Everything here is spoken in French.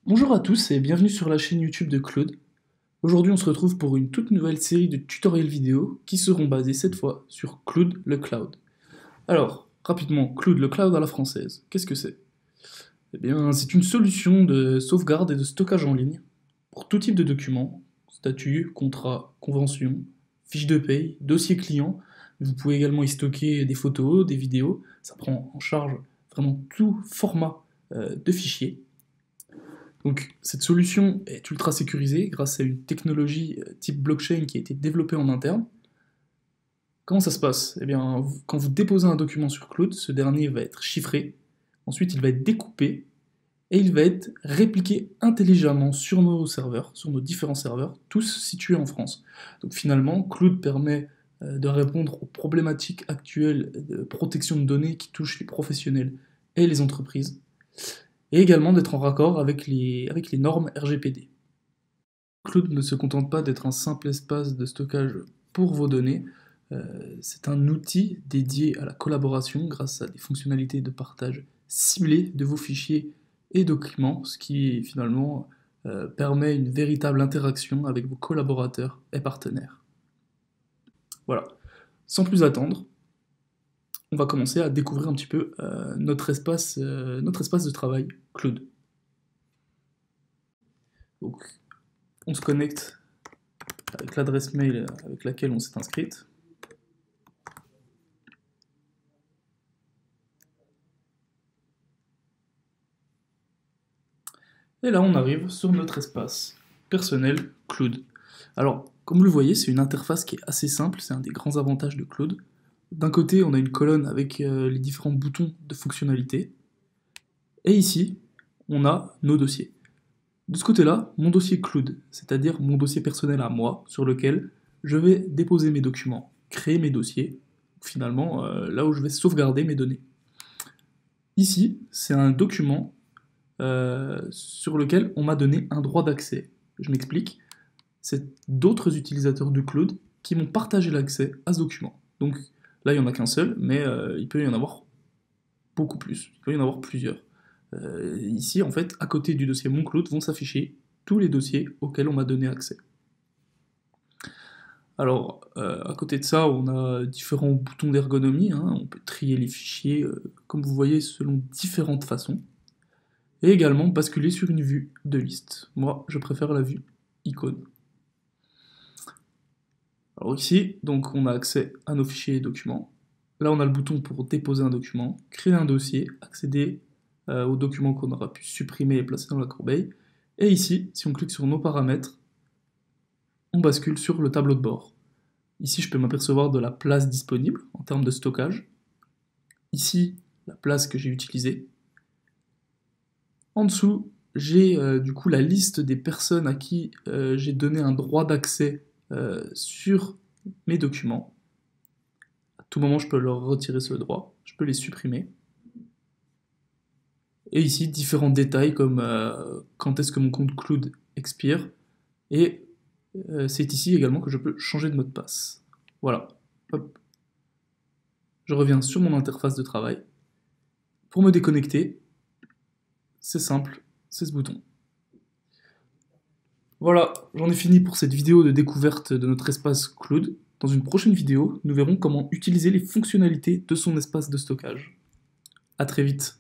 Bonjour à tous et bienvenue sur la chaîne YouTube de Claude. Aujourd'hui on se retrouve pour une toute nouvelle série de tutoriels vidéo qui seront basés cette fois sur Claude le Cloud. Alors, rapidement, Claude le Cloud à la française, qu'est-ce que c'est? Eh bien, c'est une solution de sauvegarde et de stockage en ligne pour tout type de documents, statut, contrat, convention, fiche de paye, dossier client. Vous pouvez également y stocker des photos, des vidéos, ça prend en charge vraiment tout format de fichiers. Donc cette solution est ultra sécurisée grâce à une technologie type blockchain qui a été développée en interne. Comment ça se passe? Eh bien, quand vous déposez un document sur Claude, ce dernier va être chiffré, ensuite il va être découpé, et il va être répliqué intelligemment sur nos serveurs, sur nos différents serveurs, tous situés en France. Donc finalement, Claude permet de répondre aux problématiques actuelles de protection de données qui touchent les professionnels et les entreprises, et également d'être en raccord avec les normes RGPD. Claude ne se contente pas d'être un simple espace de stockage pour vos données, c'est un outil dédié à la collaboration grâce à des fonctionnalités de partage ciblées de vos fichiers et documents, ce qui finalement permet une véritable interaction avec vos collaborateurs et partenaires. Voilà, sans plus attendre, on va commencer à découvrir un petit peu notre espace de travail, Claude. Donc, on se connecte avec l'adresse mail avec laquelle on s'est inscrite. Et là, on arrive sur notre espace personnel Claude. Alors, comme vous le voyez, c'est une interface qui est assez simple, c'est un des grands avantages de Claude. D'un côté, on a une colonne avec les différents boutons de fonctionnalité. Et ici, on a nos dossiers. De ce côté-là, mon dossier Claude, c'est-à-dire mon dossier personnel à moi, sur lequel je vais déposer mes documents, créer mes dossiers, finalement, là où je vais sauvegarder mes données. Ici, c'est un document sur lequel on m'a donné un droit d'accès. Je m'explique, c'est d'autres utilisateurs du Claude qui m'ont partagé l'accès à ce document. Donc là, il n'y en a qu'un seul, mais il peut y en avoir beaucoup plus, il peut y en avoir plusieurs. Ici, en fait, à côté du dossier Mon Claude vont s'afficher tous les dossiers auxquels on m'a donné accès. Alors, à côté de ça, on a différents boutons d'ergonomie, hein, on peut trier les fichiers, comme vous voyez, selon différentes façons, et également basculer sur une vue de liste. Moi, je préfère la vue icône. Alors ici, donc, on a accès à nos fichiers et documents. Là, on a le bouton pour déposer un document, créer un dossier, accéder aux documents qu'on aura pu supprimer et placer dans la corbeille. Et ici, si on clique sur nos paramètres, on bascule sur le tableau de bord. Ici, je peux m'apercevoir de la place disponible en termes de stockage. Ici, la place que j'ai utilisée. En dessous, j'ai du coup la liste des personnes à qui j'ai donné un droit d'accès sur mes documents. À tout moment, je peux leur retirer ce droit, je peux les supprimer. Et ici, différents détails comme quand est-ce que mon compte Claude expire. Et c'est ici également que je peux changer de mot de passe. Voilà. Hop. Je reviens sur mon interface de travail. Pour me déconnecter, c'est simple, c'est ce bouton. Voilà, j'en ai fini pour cette vidéo de découverte de notre espace Claude. Dans une prochaine vidéo, nous verrons comment utiliser les fonctionnalités de son espace de stockage. A très vite.